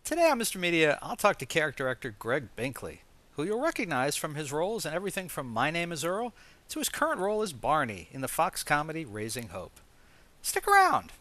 Today on Mr. Media, I'll talk to character actor Gregg Binkley, who you'll recognize from his roles in everything from My Name is Earl to his current role as Barney in the Fox comedy Raising Hope. Stick around!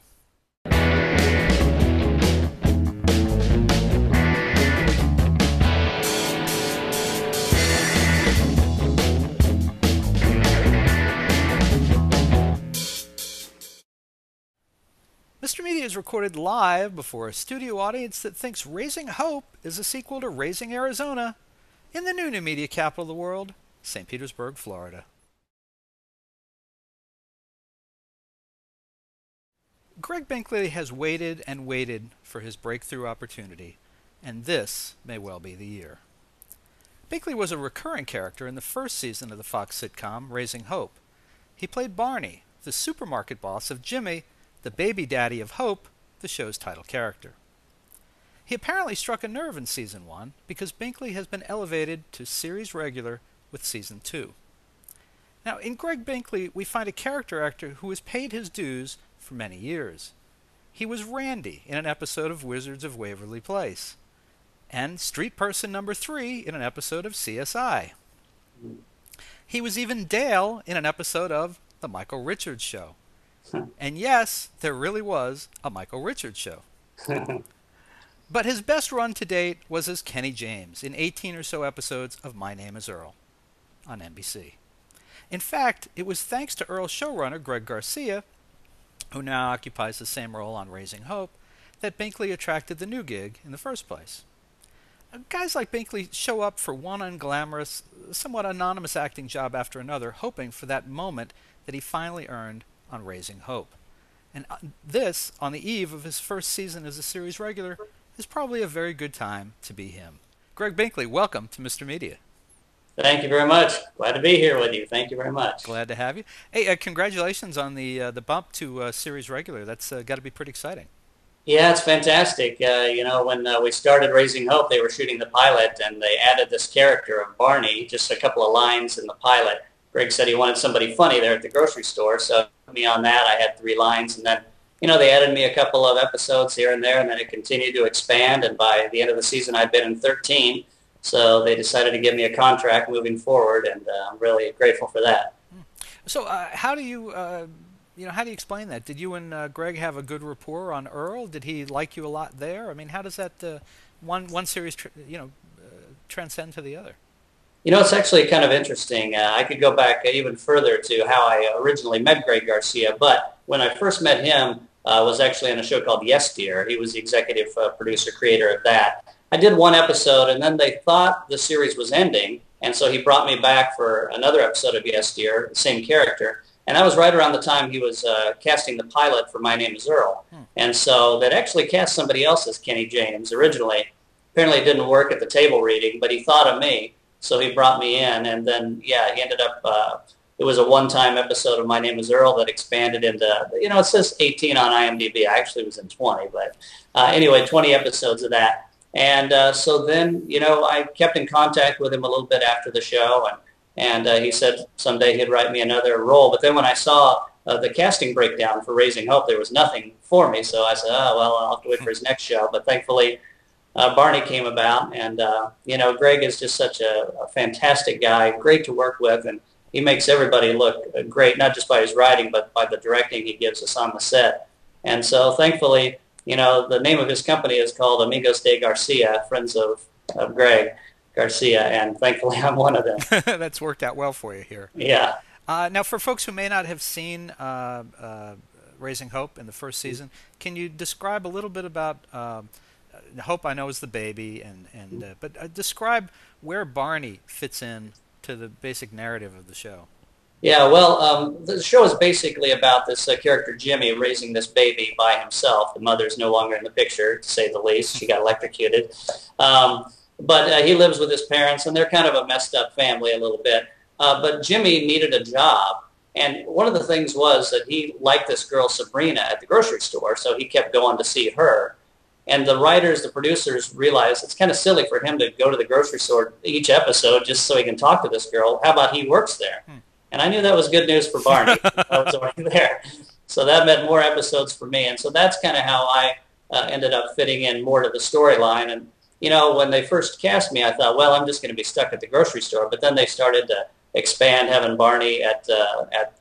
Mr. Media is recorded live before a studio audience that thinks Raising Hope is a sequel to Raising Arizona in the new media capital of the world, St. Petersburg, Florida. Gregg Binkley has waited and waited for his breakthrough opportunity, and this may well be the year. Binkley was a recurring character in the first season of the Fox sitcom Raising Hope. He played Barney, the supermarket boss of Jimmy, the baby daddy of Hope, the show's title character. He apparently struck a nerve in Season 1 because Binkley has been elevated to series regular with Season 2. Now, in Gregg Binkley, we find a character actor who has paid his dues for many years. He was Randy in an episode of Wizards of Waverly Place, and Street Person Number 3 in an episode of CSI. He was even Dale in an episode of The Michael Richards Show. And yes, there really was a Michael Richards Show. But his best run to date was as Kenny James in 18 or so episodes of My Name is Earl on NBC. In fact, it was thanks to Earl's showrunner Greg Garcia, who now occupies the same role on Raising Hope, that Binkley attracted the new gig in the first place. Guys like Binkley show up for one unglamorous, somewhat anonymous acting job after another, hoping for that moment that he finally earned on Raising Hope. And this, on the eve of his first season as a series regular, is probably a very good time to be him. Gregg Binkley, welcome to Mr. Media. Thank you very much. Glad to be here with you. Thank you very much. Glad to have you. Hey, congratulations on the bump to series regular. That's got to be pretty exciting. Yeah, it's fantastic. When we started Raising Hope, they were shooting the pilot, and they added this character of Barney, just a couple of lines in the pilot. Greg said he wanted somebody funny there at the grocery store, so put me on that. I had 3 lines, and then, they added me a couple of episodes here and there, and then it continued to expand, and by the end of the season, I'd been in 13, so they decided to give me a contract moving forward, and I'm really grateful for that. So how do you, how do you explain that? Did you and Greg have a good rapport on Earl? Did he like you a lot there? I mean, how does that one series, transcend to the other? It's actually kind of interesting. I could go back even further to how I originally met Greg Garcia, but when I first met him, was actually on a show called Yes Dear. He was the executive producer, creator of that. I did one episode, and then they thought the series was ending, and so he brought me back for another episode of Yes Dear, the same character, and that was right around the time he was casting the pilot for My Name is Earl. And so they'd actually cast somebody else as Kenny James originally. Apparently it didn't work at the table reading, but he thought of me. So he brought me in, and then, yeah, he ended up, it was a one-time episode of My Name is Earl that expanded into, it says 18 on IMDb. I actually was in 20, but anyway, 20 episodes of that. And so then, I kept in contact with him a little bit after the show, and he said someday he'd write me another role. But then when I saw the casting breakdown for Raising Hope, there was nothing for me, so I said, oh, well, I'll have to wait for his next show. But thankfully, Barney came about, and Greg is just such a fantastic guy, great to work with, and he makes everybody look great, not just by his writing, but by the directing he gives us on the set. And so, thankfully, the name of his company is called Amigos de Garcia, Friends of Greg Garcia, and thankfully I'm one of them. That's worked out well for you here. Yeah. Now, for folks who may not have seen Raising Hope in the first season, can you describe a little bit about Hope? I know is the baby, but describe where Barney fits in to the basic narrative of the show. Yeah, well, the show is basically about this character Jimmy raising this baby by himself. The mother's no longer in the picture, to say the least. She got electrocuted. But he lives with his parents, and they're kind of a messed up family a little bit. But Jimmy needed a job, and one of the things was that he liked this girl Sabrina at the grocery store, so he kept going to see her. And the writers, the producers, realized it's kind of silly for him to go to the grocery store each episode just so he can talk to this girl. How about he works there? And I knew that was good news for Barney. I was already there. So that meant more episodes for me. And so that's kind of how I ended up fitting in more to the storyline. And, when they first cast me, I thought, well, I'm just going to be stuck at the grocery store. But then they started to expand, having Barney at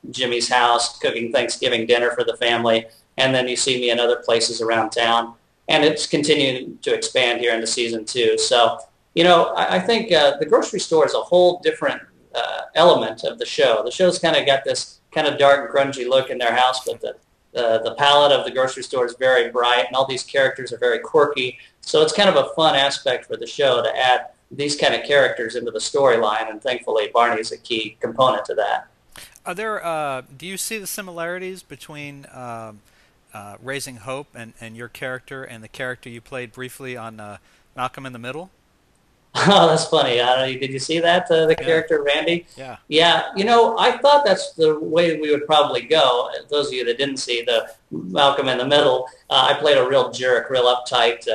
Jimmy's house, cooking Thanksgiving dinner for the family. And then you see me in other places around town. And it's continuing to expand here into season 2. So, I think the grocery store is a whole different element of the show. The show's kind of got this kind of dark, grungy look in their house, but the palette of the grocery store is very bright, and all these characters are very quirky. So it's kind of a fun aspect for the show to add these kind of characters into the storyline, and thankfully Barney is a key component to that. Are there? Do you see the similarities between Raising Hope and your character and the character you played briefly on Malcolm in the Middle? Oh, that's funny. Did you see that, the character, Randy? Yeah. Yeah, I thought that's the way we would probably go. Those of you that didn't see the Malcolm in the Middle, I played a real jerk, real uptight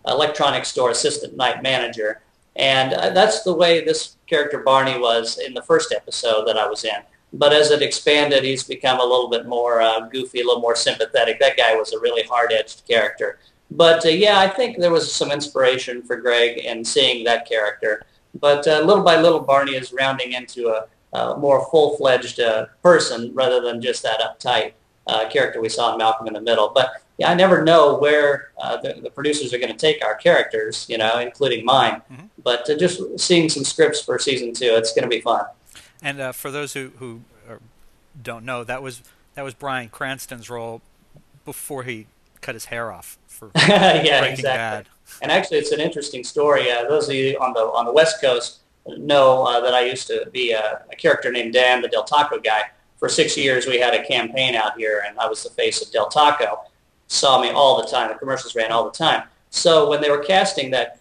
electronics store assistant night manager. And that's the way this character, Barney, was in the first episode that I was in. But as it expanded, he's become a little bit more goofy, a little more sympathetic. That guy was a really hard-edged character. But, yeah, I think there was some inspiration for Greg in seeing that character. But little by little, Barney is rounding into a more full-fledged person rather than just that uptight character we saw in Malcolm in the Middle. But, yeah, I never know where the producers are going to take our characters, including mine. Mm-hmm. But just seeing some scripts for season 2, it's going to be fun. And for those who don't know, that was Bryan Cranston's role before he cut his hair off for yeah, Breaking exactly. Bad. And actually, it's an interesting story. Those of you on the West Coast know that I used to be a character named Dan, the Del Taco guy. For 6 years, we had a campaign out here, and I was the face of Del Taco. Saw me all the time. The commercials ran all the time. So when they were casting that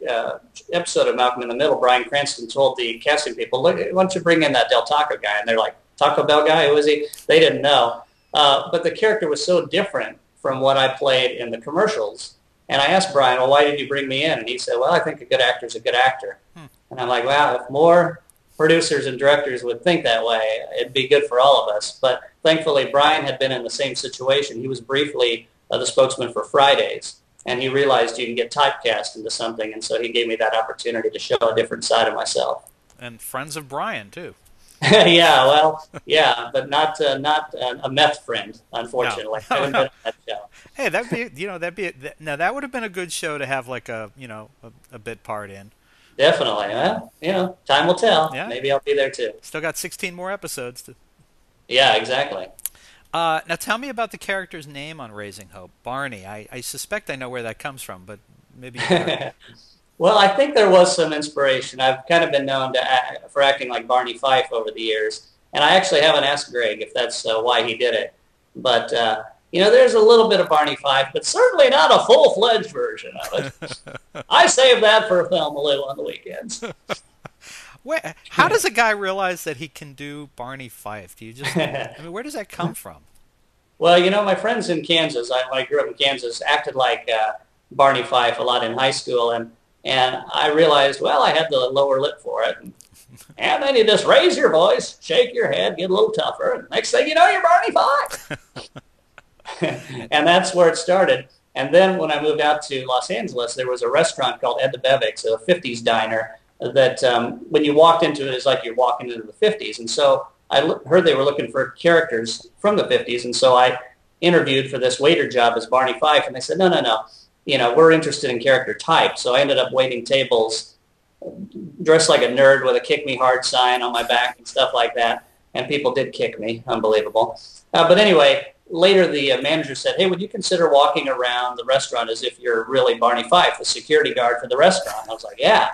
episode of Malcolm in the Middle, Bryan Cranston told the casting people, "Look, why don't you bring in that Del Taco guy?" And they're like, "Taco Bell guy? Who is he?" They didn't know. But the character was so different from what I played in the commercials. And I asked Bryan, "Well, why did you bring me in?" And he said, "Well, I think a good actor is a good actor." And I'm like, wow, if more producers and directors would think that way, it'd be good for all of us. But thankfully, Bryan had been in the same situation. He was briefly the spokesman for Fridays. And he realized you can get typecast into something, and so he gave me that opportunity to show a different side of myself. And friends of Bryan too. Yeah, well, yeah, but not a meth friend, unfortunately. No. I haven't been on that show. Hey, now that would have been a good show to have like a bit part in. Definitely. Well, time will tell. Yeah. Maybe I'll be there too. Still got 16 more episodes to. Yeah, exactly. Now tell me about the character's name on Raising Hope, Barney. I suspect I know where that comes from, but maybe. Well, I think there was some inspiration. I've kind of been known for acting like Barney Fife over the years, and I actually haven't asked Greg if that's why he did it. But there's a little bit of Barney Fife, but certainly not a full-fledged version of it. I save that for Thelma Lou on the weekends. How does a guy realize that he can do Barney Fife? Do you just? Where does that come from? Well, my friends in Kansas, when I grew up in Kansas, acted like Barney Fife a lot in high school, and I realized, well, I had the lower lip for it. And then you just raise your voice, shake your head, get a little tougher, and next thing you know, you're Barney Fife. And that's where it started. And then when I moved out to Los Angeles, there was a restaurant called Ed the Bevic's, a 50s diner, that when you walked into it, it's like you're walking into the 50s. And so I heard they were looking for characters from the 50s, and so I interviewed for this waiter job as Barney Fife, and they said, no, we're interested in character type. So I ended up waiting tables, dressed like a nerd with a kick me hard sign on my back and stuff like that, and people did kick me. Unbelievable. But anyway, later the manager said, hey, would you consider walking around the restaurant as if you're really Barney Fife, the security guard for the restaurant? I was like, yeah.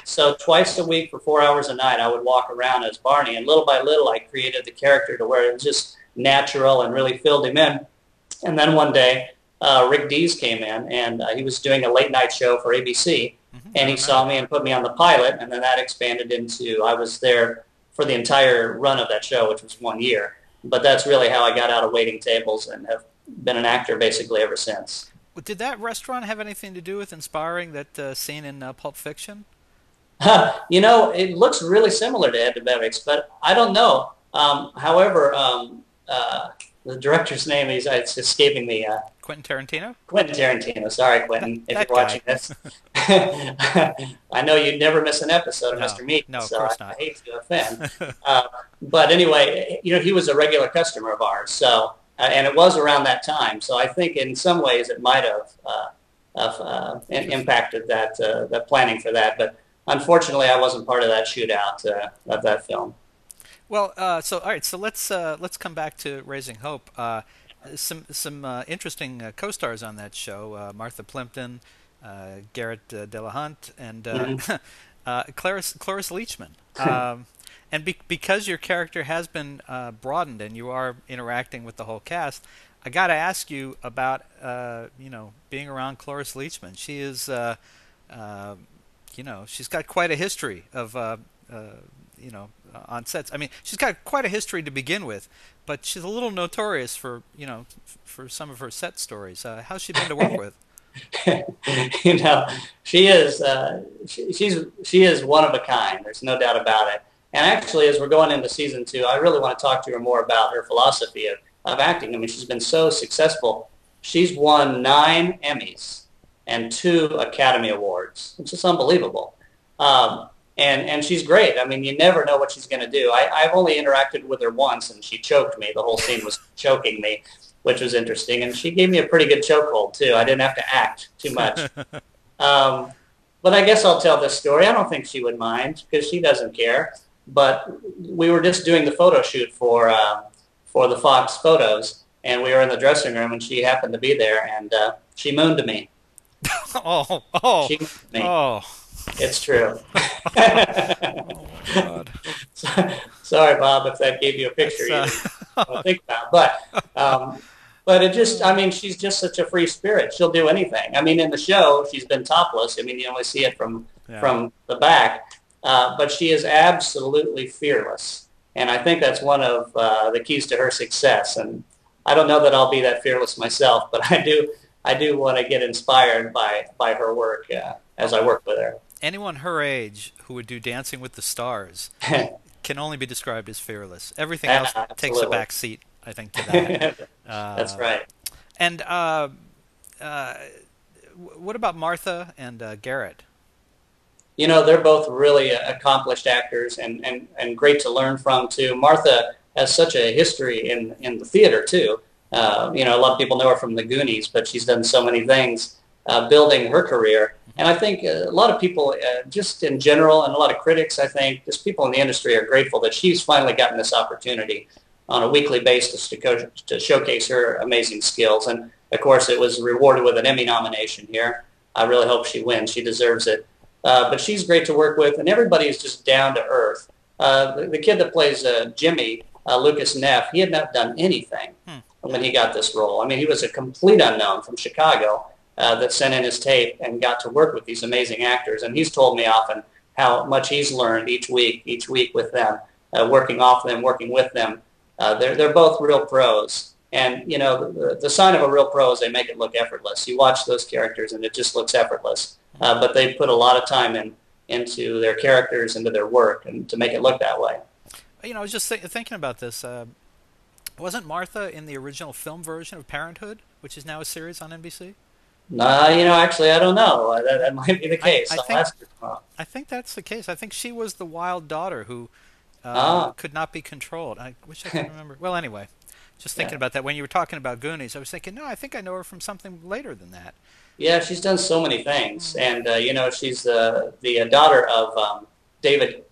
So twice a week for 4 hours a night, I would walk around as Barney, and little by little I created the character to where it was just natural and really filled him in. And then one day, Rick Dees came in, and he was doing a late-night show for ABC, and he saw me and put me on the pilot, and then that expanded into I was there for the entire run of that show, which was 1 year. But that's really how I got out of waiting tables and have been an actor basically ever since. Did that restaurant have anything to do with inspiring that scene in Pulp Fiction? It looks really similar to Ed the Bevic's, but I don't know. However, the director's name is it's escaping me. Quentin Tarantino? Quentin Tarantino. Sorry, Quentin, if you're That guy. watching this. I know you'd never miss an episode of No, Mr. Meat, no, of so course I not. hate to offend. But anyway, he was a regular customer of ours, so and it was around that time. So I think in some ways it might have impacted that planning for that. But unfortunately, I wasn't part of that shootout of that film. Well, so all right, so let's come back to Raising Hope. Some interesting co-stars on that show: Martha Plimpton, Garrett Delahunt, and Hmm. Cloris Leachman. And because your character has been broadened and you are interacting with the whole cast, I got to ask you about being around Cloris Leachman. She is she's got quite a history of on sets. I mean, she's got quite a history to begin with, but she's a little notorious for for some of her set stories. How's she been to work with? you know, she is she is one of a kind. There's no doubt about it. And actually, as we're going into season 2, I really want to talk to her more about her philosophy of acting. I mean, she's been so successful. She's won 9 Emmys and 2 Academy Awards, which is unbelievable. And she's great. I mean, you never know what she's going to do. I've only interacted with her once, and she choked me. The whole scene was choking me, which was interesting. And she gave me a pretty good chokehold, too. I didn't have to act too much. But I guess I'll tell this story. I don't think she would mind because she doesn't care. But we were just doing the photo shoot for the Fox photos, and we were in the dressing room, and she happened to be there, and she mooned to me. Oh, She mooned to me. oh, It's true. oh my God. Sorry, Bob, if that gave you a picture you didn't think about. But it just, I mean, she's just such a free spirit. She'll do anything. I mean, in the show, she's been topless. I mean, you only see it from the back. But she is absolutely fearless. And I think that's one of the keys to her success. And I don't know that I'll be that fearless myself, but I do want to get inspired by her work as I work with her. Anyone her age who would do Dancing with the Stars can only be described as fearless. Everything else takes a back seat, I think, to that. That's right. And what about Martha and Garrett? You know, they're both really accomplished actors and great to learn from, too. Martha has such a history in the theater, too. A lot of people know her from The Goonies, but she's done so many things building her career. And I think a lot of people, just in general, and a lot of critics, I think, just people in the industry are grateful that she's finally gotten this opportunity on a weekly basis to showcase her amazing skills. And, of course, it was rewarded with an Emmy nomination here. I really hope she wins. She deserves it. But she's great to work with, and everybody is just down to earth. The kid that plays Jimmy, Lucas Neff, he had not done anything when he got this role. I mean, he was a complete unknown from Chicago that sent in his tape and got to work with these amazing actors. And he's told me often how much he's learned each week with them, working off them, working with them. They're both real pros. And, you know, the sign of a real pro is they make it look effortless. You watch those characters and it just looks effortless. But they put a lot of time into their characters, into their work, and to make it look that way. You know, I was just thinking about this. Wasn't Martha in the original film version of Parenthood, which is now a series on NBC? Actually, I don't know. That might be the case. I think that's the case. I think she was the wild daughter who could not be controlled. I wish I could remember. Well, anyway, just thinking about that. When you were talking about Goonies, I was thinking, no, I think I know her from something later than that. Yeah, she's done so many things. And, she's the daughter of David.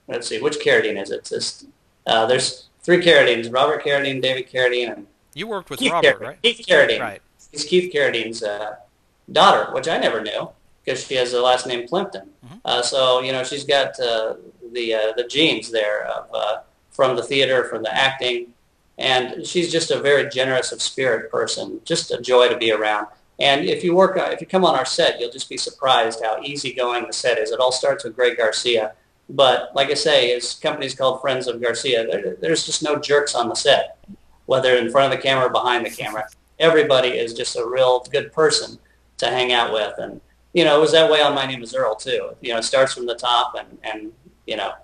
Let's see, which Carradine is it? There's 3 Carradines, Robert Carradine, David Carradine, and you worked with Keith Robert, Carradine. right? Keith Carradine. Right. She's Keith Carradine's daughter, which I never knew because she has the last name Plimpton. So, she's got the genes there from the theater, from the acting, and she's just a very generous of spirit person, just a joy to be around. And if you come on our set, you'll just be surprised how easygoing the set is. It all starts with Greg Garcia. But like I say, his company's called Friends of Garcia. There's just no jerks on the set, whether in front of the camera or behind the camera. Everybody is just a real good person to hang out with. And, it was that way on My Name is Earl, too. It starts from the top and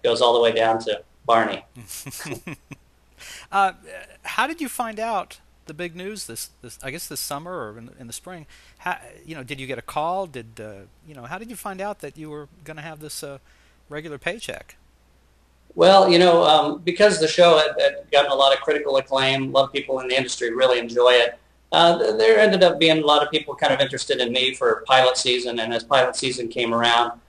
goes all the way down to Barney. Uh, how did you find out the big news this I guess this summer or in the spring? How, did you get a call? How did you find out that you were going to have this regular paycheck? Well, because the show had gotten a lot of critical acclaim, a lot of people in the industry really enjoy it. There ended up being a lot of people kind of interested in me for pilot season, and as pilot season came around,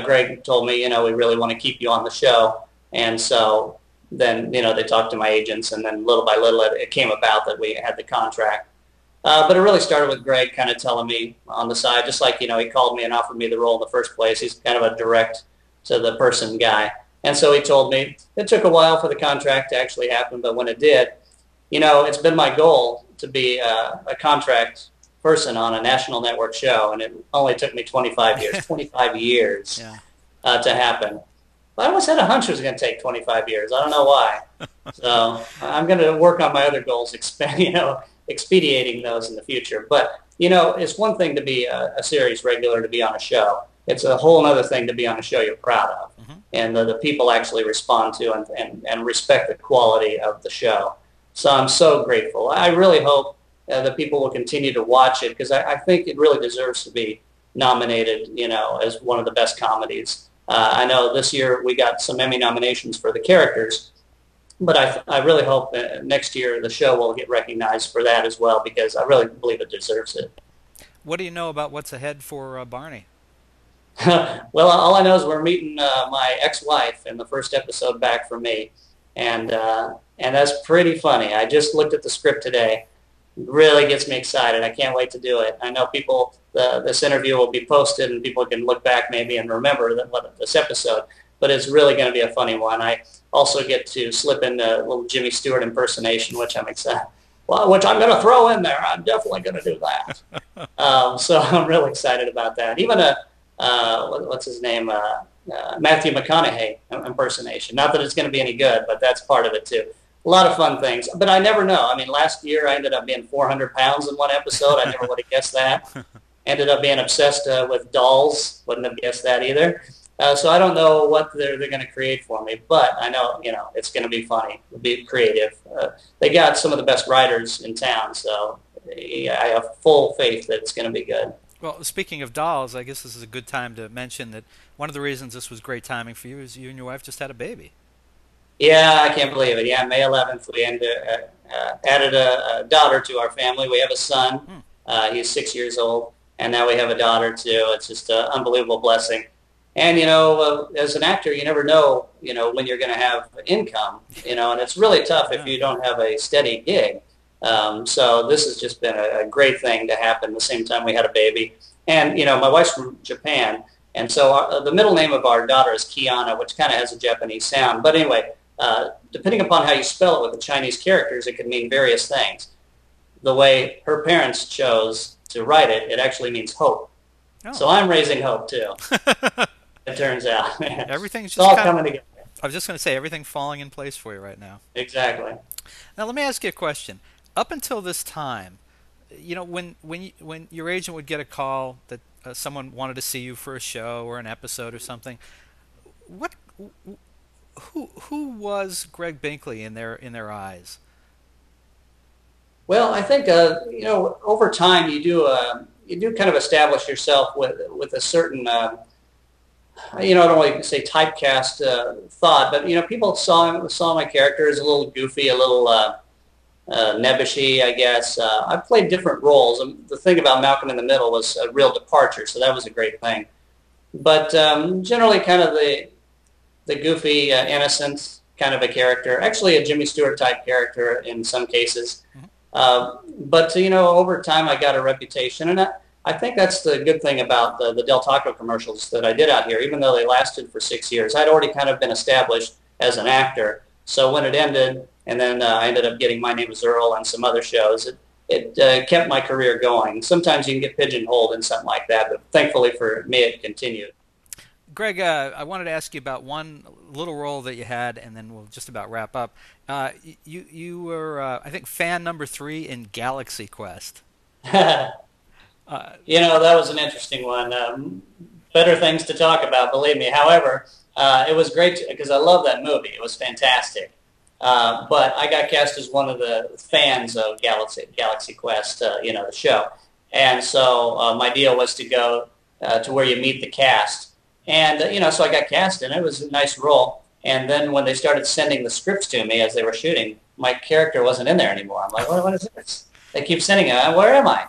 Greg told me, we really want to keep you on the show, and so then, they talked to my agents, and then little by little it came about that we had the contract. But it really started with Greg kind of telling me on the side, just like, he called me and offered me the role in the first place. He's kind of a direct to the person guy. And so he told me it took a while for the contract to actually happen, but when it did, it's been my goal to be a contract person on a national network show, and it only took me 25 years, 25 years to happen. But I always had a hunch it was going to take 25 years. I don't know why. So I'm going to work on my other goals, expediting those in the future. But, it's one thing to be a series regular, to be on a show. It's a whole other thing to be on a show you're proud of, and the people actually respond to and respect the quality of the show. So I'm so grateful. I really hope that people will continue to watch it, because I think it really deserves to be nominated, as one of the best comedies. I know this year we got some Emmy nominations for the characters, but I really hope next year the show will get recognized for that as well, because I really believe it deserves it. What do you know about what's ahead for Barney? Well, all I know is we're meeting my ex-wife in the first episode back from me, and that's pretty funny. I just looked at the script today. It really gets me excited. I can't wait to do it. I know people. This interview will be posted, and people can look back maybe and remember this episode. But it's really going to be a funny one. I also get to slip in a little Jimmy Stewart impersonation, which I'm excited. Well, which I'm going to throw in there. I'm definitely going to do that. So I'm really excited about that. Even what's his name? Matthew McConaughey impersonation. Not that it's going to be any good, but that's part of it too. A lot of fun things. But I never know. I mean, last year I ended up being 400 pounds in one episode. I never would have guessed that. Ended up being obsessed with dolls. Wouldn't have guessed that either. So I don't know what they're going to create for me, but I know, it's going to be funny. It'll be creative. They got some of the best writers in town, so I have full faith that it's going to be good. Well, speaking of dolls, I guess this is a good time to mention that one of the reasons this was great timing for you is you and your wife just had a baby. Yeah, I can't believe it. Yeah, May 11th, we added a daughter to our family. We have a son. He's 6 years old, and now we have a daughter, too. It's just an unbelievable blessing. And, as an actor, you never know, when you're going to have income, and it's really tough if you don't have a steady gig. So this has just been a great thing to happen the same time we had a baby. And, my wife's from Japan, and so the middle name of our daughter is Kiana, which kind of has a Japanese sound. But anyway, depending upon how you spell it with the Chinese characters, it could mean various things. The way her parents chose to write it, it actually means hope. Oh. So I'm raising hope, too. It turns out. Everything's just all coming together. I was just going to say, everything falling in place for you right now. Exactly. Now, let me ask you a question. Up until this time, when your agent would get a call that someone wanted to see you for a show or an episode or something, who was Gregg Binkley in their eyes? Well, I think over time you do kind of establish yourself with a certain I don't want to say typecast thought, but people saw my character as a little goofy, a little nebbishy, I guess. I played different roles, and the thing about Malcolm in the Middle was a real departure, so that was a great thing. But generally, kind of the goofy, innocent kind of a character, actually a Jimmy Stewart type character in some cases. But over time, I got a reputation, and I think that's the good thing about the Del Taco commercials that I did out here. Even though they lasted for 6 years, I'd already kind of been established as an actor. So when it ended, and then I ended up getting My Name is Earl and some other shows, it kept my career going. Sometimes you can get pigeonholed in something like that, but thankfully for me, it continued. Greg, I wanted to ask you about one little role that you had, and then we'll just about wrap up. You were, I think, fan number 3 in Galaxy Quest. That was an interesting one. Better things to talk about, believe me. However, it was great because I love that movie. It was fantastic. But I got cast as one of the fans of Galaxy Quest, the show. And so my deal was to go to where you meet the cast. And, so I got cast in it. It was a nice role. And then when they started sending the scripts to me as they were shooting, my character wasn't in there anymore. I'm like, what is this? They keep sending it. Where am I?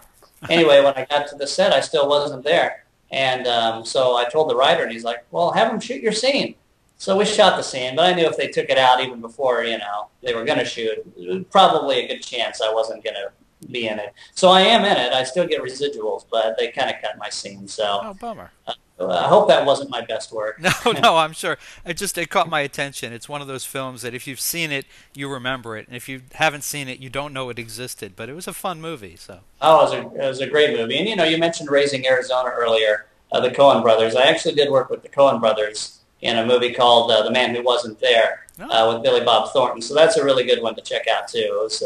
Anyway, when I got to the set, I still wasn't there. And so I told the writer, and he's like, well, have them shoot your scene. So we shot the scene, but I knew if they took it out even before, they were going to shoot, probably a good chance I wasn't going to be in it. So I am in it. I still get residuals, but they kind of cut my scene. So Oh, bummer. I hope that wasn't my best work. No, I'm sure. It caught my attention. It's one of those films that if you've seen it, you remember it, and if you haven't seen it, you don't know it existed. But it was a fun movie. So. Oh, it was a great movie. And, you mentioned Raising Arizona earlier, the Coen brothers. I actually did work with the Coen brothers in a movie called The Man Who Wasn't There with Billy Bob Thornton. So that's a really good one to check out, too. It was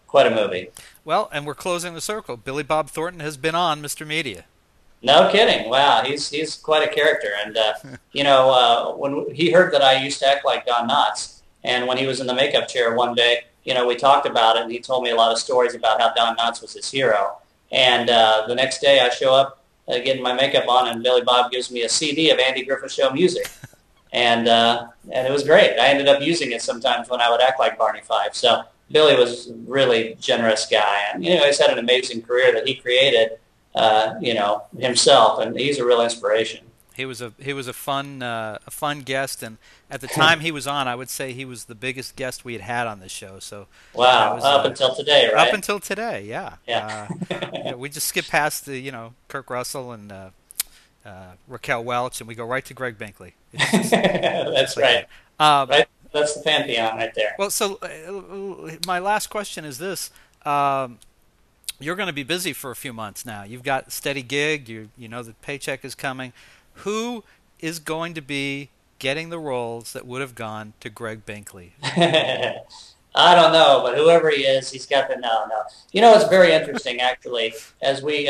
quite a movie. Well, and we're closing the circle. Billy Bob Thornton has been on Mr. Media. No kidding. Wow, he's quite a character. And, when he heard that I used to act like Don Knotts, and when he was in the makeup chair one day, we talked about it, and he told me a lot of stories about how Don Knotts was his hero. And the next day I show up getting my makeup on, and Billy Bob gives me a CD of Andy Griffith Show music. And it was great. I ended up using it sometimes when I would act like Barney Fife. So Billy was a really generous guy. And, he's had an amazing career that he created, himself, and he's a real inspiration. He was a fun guest, and at the time he was on, I would say he was the biggest guest we had on this show. So wow, up until today, right? Up until today, yeah. Yeah. We just skip past the Kurt Russell and Raquel Welch, and we go right to Gregg Binkley. That's right. Right. That's the pantheon right there. Well, so my last question is this. You're going to be busy for a few months now. You've got a steady gig. You know the paycheck is coming. Who is going to be getting the roles that would have gone to Gregg Binkley? I don't know, but whoever he is, he's got the no. It's very interesting actually. As we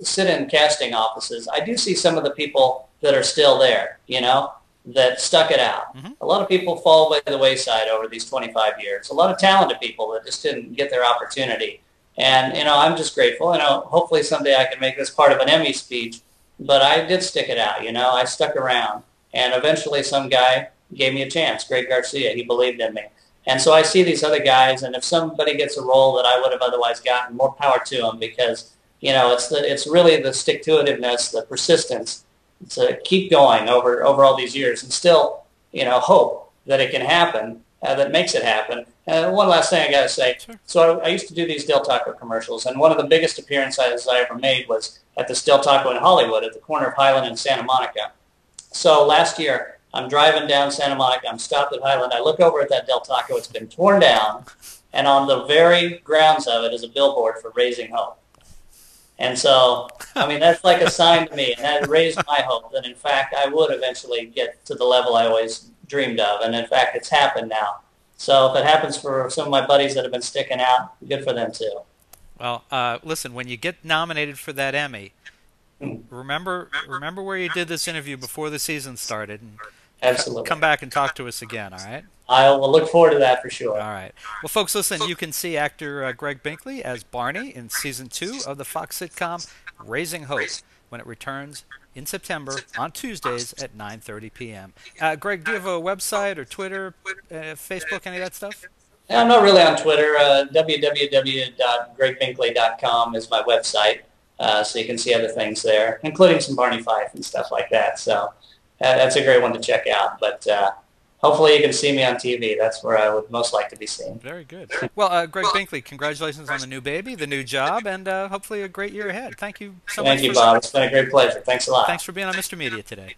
sit in casting offices, I do see some of the people that are still there. That stuck it out. Mm-hmm. A lot of people fall by the wayside over these 25 years. A lot of talented people that just didn't get their opportunity. And, I'm just grateful. Hopefully someday I can make this part of an Emmy speech. But I did stick it out, I stuck around. And eventually some guy gave me a chance, Greg Garcia. He believed in me. And so I see these other guys, and if somebody gets a role that I would have otherwise gotten, more power to them because, it's really the stick-to-itiveness, the persistence to keep going over all these years and still, hope that it can happen, that makes it happen. One last thing I got to say. Sure. So I used to do these Del Taco commercials, and one of the biggest appearances I ever made was at this Del Taco in Hollywood at the corner of Highland and Santa Monica. So last year, I'm driving down Santa Monica. I'm stopped at Highland. I look over at that Del Taco. It's been torn down, and on the very grounds of it is a billboard for Raising Hope. And so, that's like a sign to me, and that raised my hope that, in fact, I would eventually get to the level I always dreamed of. And, in fact, it's happened now. So if it happens for some of my buddies that have been sticking out, good for them, too. Well, listen, when you get nominated for that Emmy, remember where you did this interview before the season started. And absolutely. Come back and talk to us again, all right? I will look forward to that for sure. All right. Well, folks, listen, you can see actor Gregg Binkley as Barney in Season 2 of the Fox sitcom Raising Hope when it returns in September on Tuesdays at 9:30 p.m. Greg, do you have a website or Twitter, Facebook, any of that stuff? Yeah, I'm not really on Twitter. www.greggbinkley.com is my website, so you can see other things there, including some Barney Fife and stuff like that. So that's a great one to check out. But hopefully you can see me on TV. That's where I would most like to be seen. Very good. Well, Gregg Binkley, congratulations on the new baby, the new job, and hopefully a great year ahead. Thank you so much. Thank you, Bob. It's been a great pleasure. Thanks a lot. Thanks for being on Mr. Media today.